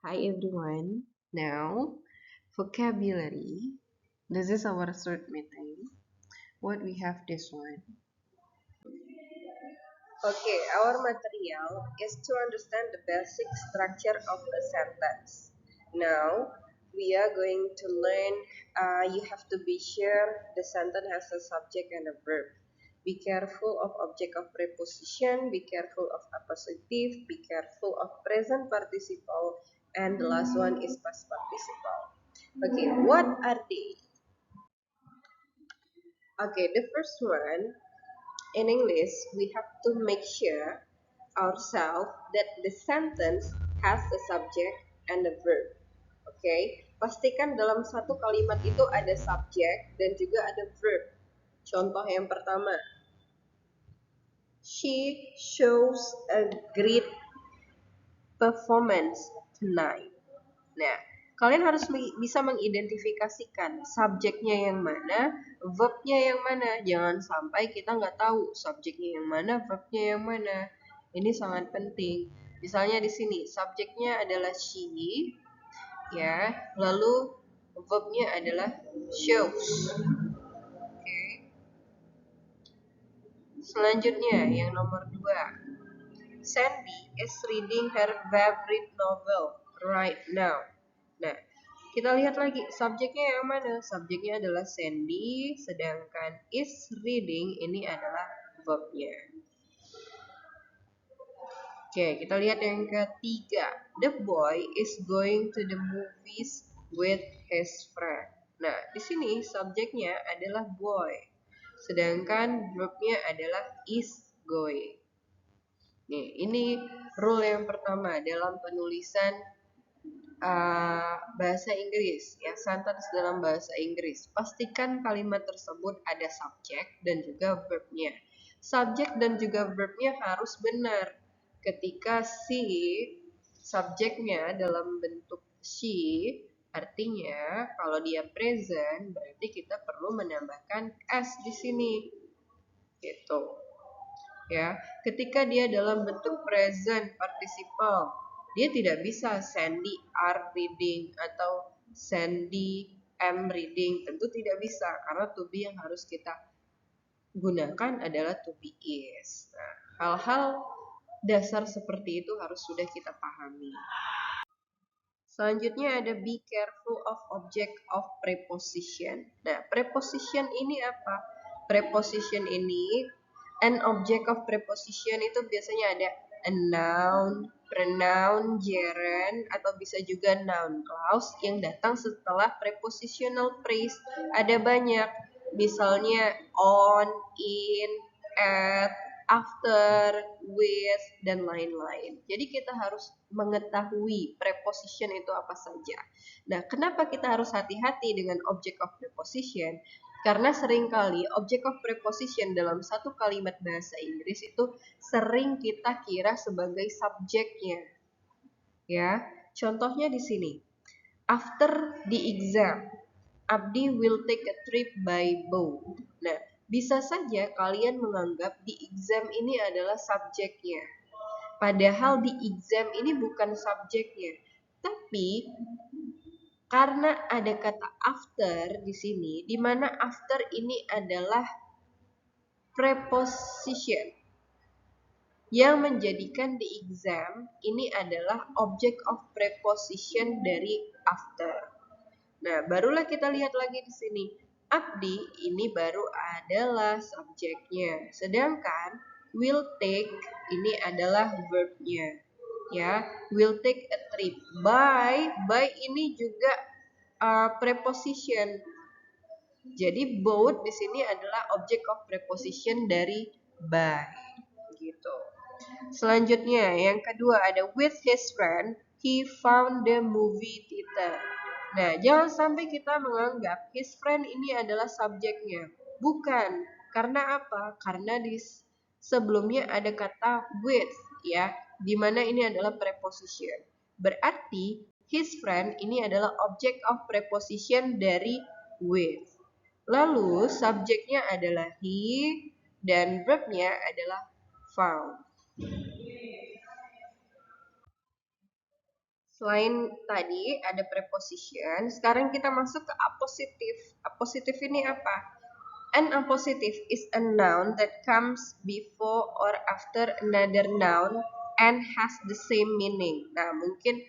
Hi everyone. Now, vocabulary. This is our third meeting. What we have this one. Okay, our material is to understand the basic structure of a sentence. Now, we are going to learn, you have to be sure the sentence has a subject and a verb. Be careful of object of preposition, be careful of appositive, be careful of present participle, and the last one is past participle. Okay, what are they? Okay, the first one, in English, we have to make sure ourselves that the sentence has a subject and a verb. Okay, pastikan dalam satu kalimat itu ada subjek dan juga ada verb. Contoh yang pertama, she shows a great performance tonight. Nah, kalian harus bisa mengidentifikasikan subjeknya yang mana, verbnya yang mana. Jangan sampai kita nggak tahu subjeknya yang mana, verbnya yang mana. Ini sangat penting. Misalnya di sini subjeknya adalah she, ya, lalu verbnya adalah shows. Oke. Selanjutnya yang nomor 2. Sandy is reading her favorite novel right now. Nah, kita lihat lagi subjeknya yang mana. Subjeknya adalah Sandy, sedangkan is reading ini adalah verbnya. Oke, kita lihat yang ketiga. The boy is going to the movies with his friend. Nah, di sini subjeknya adalah boy, sedangkan verbnya adalah is going. Nih, ini rule yang pertama dalam penulisan bahasa Inggris, ya, sentence dalam bahasa Inggris. Pastikan kalimat tersebut ada subjek dan juga verbnya. Subjek dan juga verbnya harus benar. Ketika si subjeknya dalam bentuk she, artinya kalau dia present berarti kita perlu menambahkan s di sini. Gitu. Ya, ketika dia dalam bentuk present participle, dia tidak bisa Sandy are reading atau Sandy am reading, tentu tidak bisa karena to be yang harus kita gunakan adalah to be is. Nah, hal-hal dasar seperti itu harus sudah kita pahami. Selanjutnya ada be careful of object of preposition. Nah, preposition ini apa? Preposition ini, an object of preposition itu biasanya ada a noun, pronoun, gerund, atau bisa juga noun clause yang datang setelah prepositional phrase. Ada banyak, misalnya on, in, at, after, with, dan lain-lain. Jadi kita harus mengetahui preposition itu apa saja. Nah, kenapa kita harus hati-hati dengan object of preposition? Karena seringkali object of preposition dalam satu kalimat bahasa Inggris itu sering kita kira sebagai subjeknya. Ya, contohnya di sini. After the exam, Abdi will take a trip by boat. Nah, bisa saja kalian menganggap di exam ini adalah subjeknya. Padahal di exam ini bukan subjeknya. Tapi karena ada kata after di sini, di mana after ini adalah preposition yang menjadikan di exam ini adalah object of preposition dari after. Nah, barulah kita lihat lagi di sini. Abdi ini baru adalah subjeknya. Sedangkan will take ini adalah verbnya. Ya, will take a trip. By ini juga preposition. Jadi both di sini adalah object of preposition dari by. Gitu. Selanjutnya, yang kedua ada with his friend, he found the movie theater. Nah, jangan sampai kita menganggap his friend ini adalah subjeknya. Bukan. Karena apa? Karena di sebelumnya ada kata with, ya, di mana ini adalah preposition. Berarti his friend ini adalah object of preposition dari with. Lalu subjeknya adalah he dan verbnya adalah found. Selain tadi ada preposition, sekarang kita masuk ke appositive. Appositive ini apa? An appositive is a noun that comes before or after another noun and has the same meaning. Nah, mungkin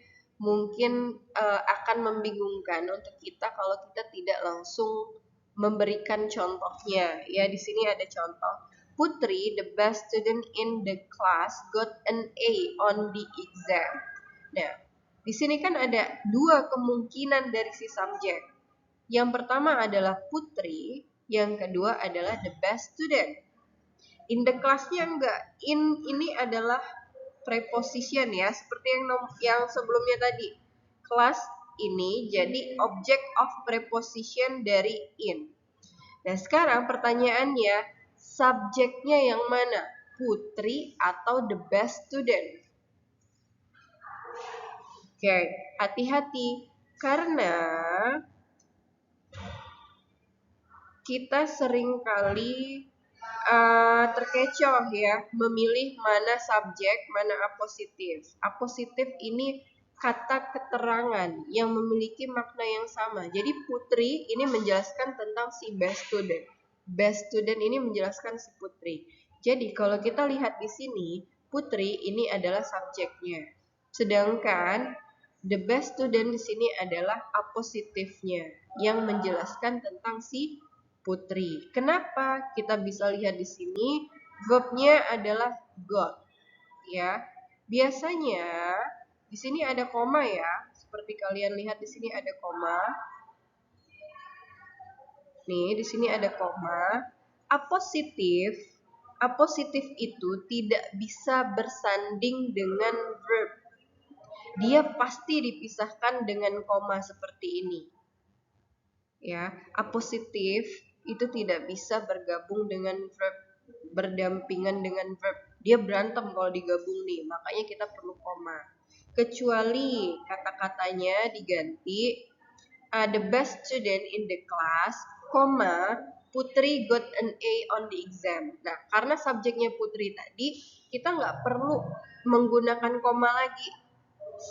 akan membingungkan untuk kita kalau kita tidak langsung memberikan contohnya. Ya, di sini ada contoh. Putri, the best student in the class, got an A on the exam. Nah, di sini kan ada dua kemungkinan dari si subjek. Yang pertama adalah Putri, yang kedua adalah the best student. In the class-nya enggak. In ini adalah preposition ya, seperti yang sebelumnya tadi. Kelas ini jadi object of preposition dari in. Nah, sekarang pertanyaannya, subjeknya yang mana? Putri atau the best student? Oke, hati-hati karena kita seringkali terkecoh ya, memilih mana subjek, mana apositif. Apositif ini kata keterangan yang memiliki makna yang sama. Jadi Putri ini menjelaskan tentang si best student. Best student ini menjelaskan si Putri. Jadi kalau kita lihat di sini, Putri ini adalah subjeknya. Sedangkan the best student di sini adalah apositifnya yang menjelaskan tentang si Putri. Kenapa? Kita bisa lihat di sini verbnya adalah got, ya. Biasanya di sini ada koma ya, seperti kalian lihat di sini ada koma. Nih, di sini ada koma. Apositif itu tidak bisa bersanding dengan verb. Dia pasti dipisahkan dengan koma seperti ini. Ya, apositif itu tidak bisa bergabung dengan verb, berdampingan dengan verb. Dia berantem kalau digabung nih, makanya kita perlu koma. Kecuali kata-katanya diganti the best student in the class, koma, Putri got an A on the exam. Nah, karena subjeknya Putri tadi, kita nggak perlu menggunakan koma lagi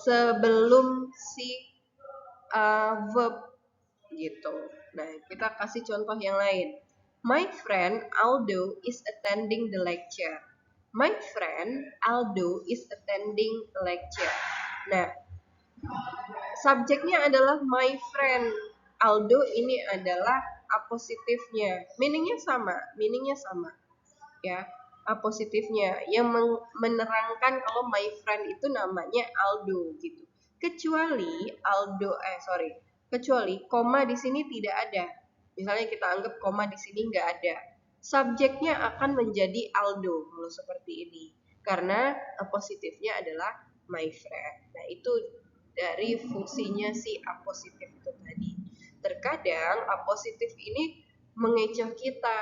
sebelum si verb gitu. Nah, kita kasih contoh yang lain. My friend Aldo is attending the lecture. My friend Aldo is attending the lecture. Nah, subjeknya adalah my friend. Aldo ini adalah apositifnya. Meaningnya sama. Ya, apositifnya yang menerangkan kalau my friend itu namanya Aldo gitu. Kecuali koma di sini tidak ada. Misalnya kita anggap koma di sini nggak ada. Subjeknya akan menjadi Aldo kalau seperti ini. Karena apositifnya adalah my friend. Nah, itu dari fungsinya si apositif itu tadi. Terkadang apositif ini mengecoh kita.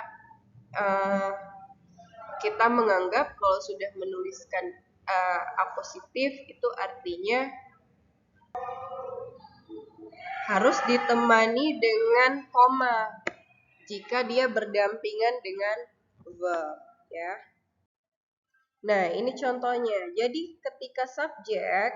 Kita menganggap kalau sudah menuliskan apositif itu artinya harus ditemani dengan koma jika dia berdampingan dengan verb, ya. Nah, ini contohnya. Jadi ketika subjek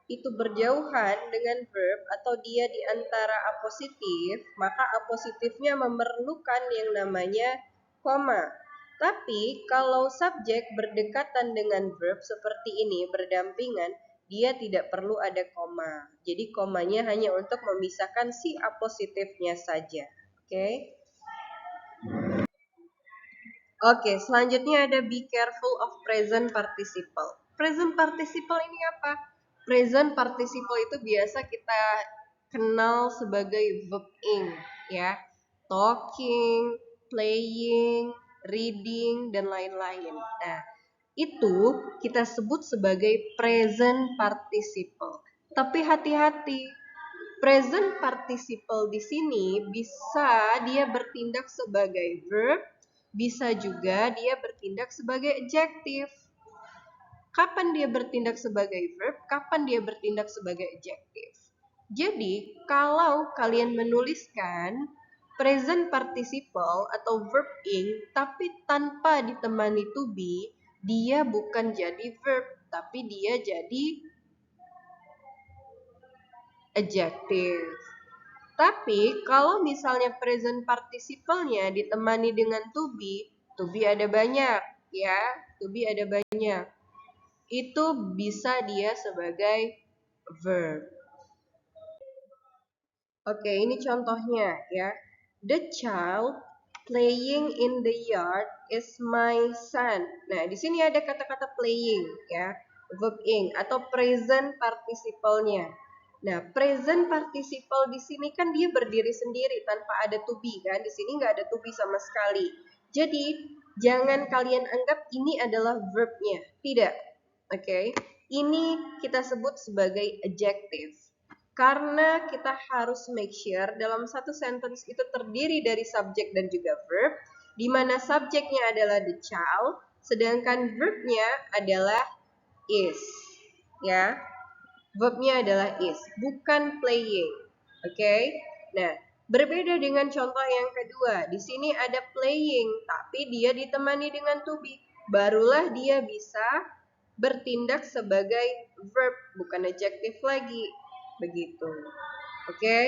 itu berjauhan dengan verb atau dia di antara apositif, maka apositifnya memerlukan yang namanya koma. Tapi kalau subjek berdekatan dengan verb seperti ini, berdampingan, dia tidak perlu ada koma. Jadi komanya hanya untuk memisahkan si apositifnya saja. Oke, selanjutnya ada be careful of present participle. Present participle ini apa? Present participle itu biasa kita kenal sebagai verb ing, ya. Talking, playing, reading, dan lain-lain. Nah, itu kita sebut sebagai present participle. Tapi hati-hati, present participle di sini bisa dia bertindak sebagai verb, bisa juga dia bertindak sebagai adjective. Kapan dia bertindak sebagai verb, kapan dia bertindak sebagai adjective. Jadi, kalau kalian menuliskan present participle atau verb ing tapi tanpa ditemani to be, dia bukan jadi verb, tapi dia jadi adjective. Tapi kalau misalnya present participle-nya ditemani dengan to be ada banyak ya, to be ada banyak. Itu bisa dia sebagai verb. Oke, ini contohnya ya. The child playing in the yard is my son. Nah, di sini ada kata-kata playing ya, verb ing atau present participle-nya. Nah, present participle di sini kan dia berdiri sendiri tanpa ada to be kan. Di sini nggak ada to be sama sekali. Jadi, jangan kalian anggap ini adalah verb-nya. Tidak. Oke. Ini kita sebut sebagai adjective. Karena kita harus make sure dalam satu sentence itu terdiri dari subjek dan juga verb, di mana subjeknya adalah the child, sedangkan verbnya adalah is. Ya, verbnya adalah is, bukan playing. Oke? Nah, berbeda dengan contoh yang kedua. Di sini ada playing, tapi dia ditemani dengan to be. Barulah dia bisa bertindak sebagai verb, bukan adjective lagi. Begitu. Oke?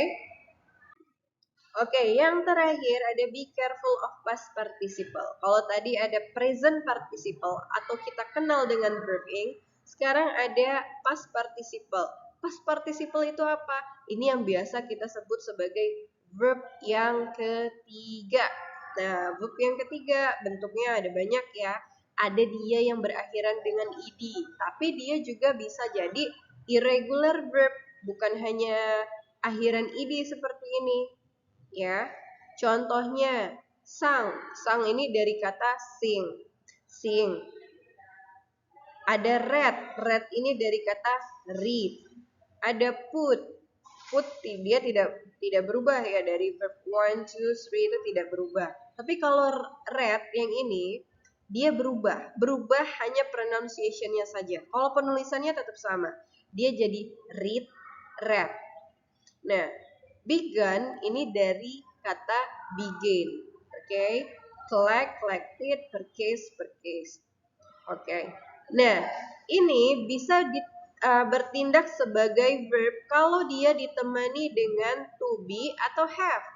Oke, yang terakhir ada be careful of past participle. Kalau tadi ada present participle atau kita kenal dengan verb ing, sekarang ada past participle. Past participle itu apa? Ini yang biasa kita sebut sebagai verb yang ketiga. Nah, verb yang ketiga bentuknya ada banyak ya. Ada dia yang berakhiran dengan ed, tapi dia juga bisa jadi irregular verb, bukan hanya akhiran ed seperti ini. Ya, contohnya sang. Sang ini dari kata sing. Sing. Ada read. Read ini dari kata read. Ada put. Put dia tidak berubah ya, dari verb 1, 2, 3 itu tidak berubah. Tapi kalau read yang ini dia berubah. Berubah hanya pronunciation-nya saja. Kalau penulisannya tetap sama. Dia jadi read, read. Nah, began ini dari kata begin. Oke. Collect, collected, purchase, purchase. Oke. Nah, ini bisa bertindak sebagai verb kalau dia ditemani dengan to be atau have.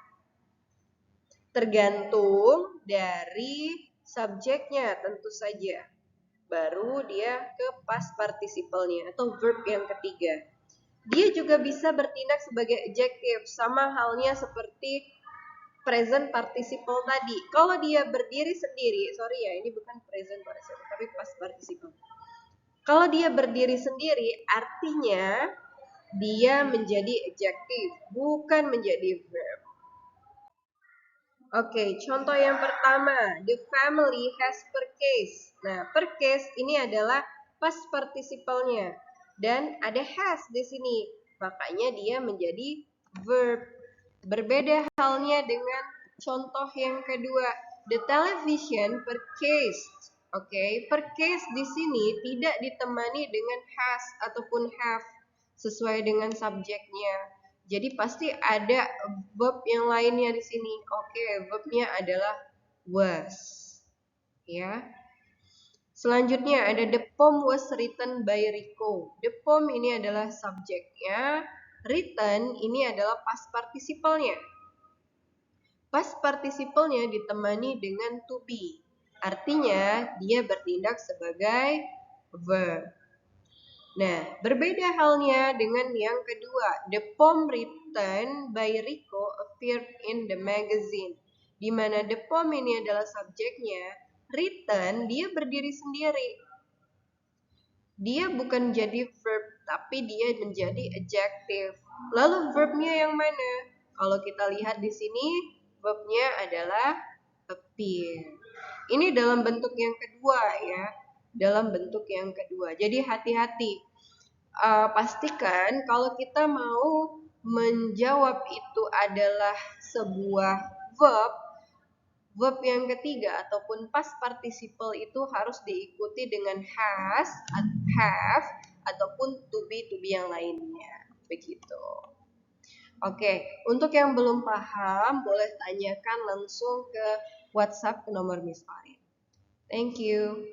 Tergantung dari subjeknya tentu saja. Baru dia ke past participle-nya atau verb yang ketiga. Dia juga bisa bertindak sebagai adjective, sama halnya seperti present participle tadi. Kalau dia berdiri sendiri, sorry ya, ini bukan present participle, tapi past participle. Kalau dia berdiri sendiri, artinya dia menjadi adjective, bukan menjadi verb. Oke, contoh yang pertama, the family has purchased. Nah, purchase ini adalah past participle-nya. Dan ada has di sini, makanya dia menjadi verb. Berbeda halnya dengan contoh yang kedua, the television purchased. Oke, purchase di sini tidak ditemani dengan has ataupun have sesuai dengan subjeknya. Jadi pasti ada verb yang lainnya di sini. Oke, verbnya adalah was. Ya. Selanjutnya ada the poem was written by Rico. The poem ini adalah subjeknya. Written ini adalah past participle-nya. Past participle-nya ditemani dengan to be. Artinya dia bertindak sebagai verb. Nah, berbeda halnya dengan yang kedua. The poem written by Rico appeared in the magazine. Di mana the poem ini adalah subjeknya, written dia berdiri sendiri. Dia bukan jadi verb, tapi dia menjadi adjective. Lalu verbnya yang mana? Kalau kita lihat di sini, verbnya adalah appear. Ini dalam bentuk yang kedua ya. Dalam bentuk yang kedua. Jadi hati-hati. Pastikan kalau kita mau menjawab itu adalah sebuah verb yang ketiga ataupun past participle itu harus diikuti dengan has, have, ataupun to be yang lainnya. Begitu. Oke, untuk yang belum paham boleh tanyakan langsung ke WhatsApp ke nomor Miss Farid. Thank you.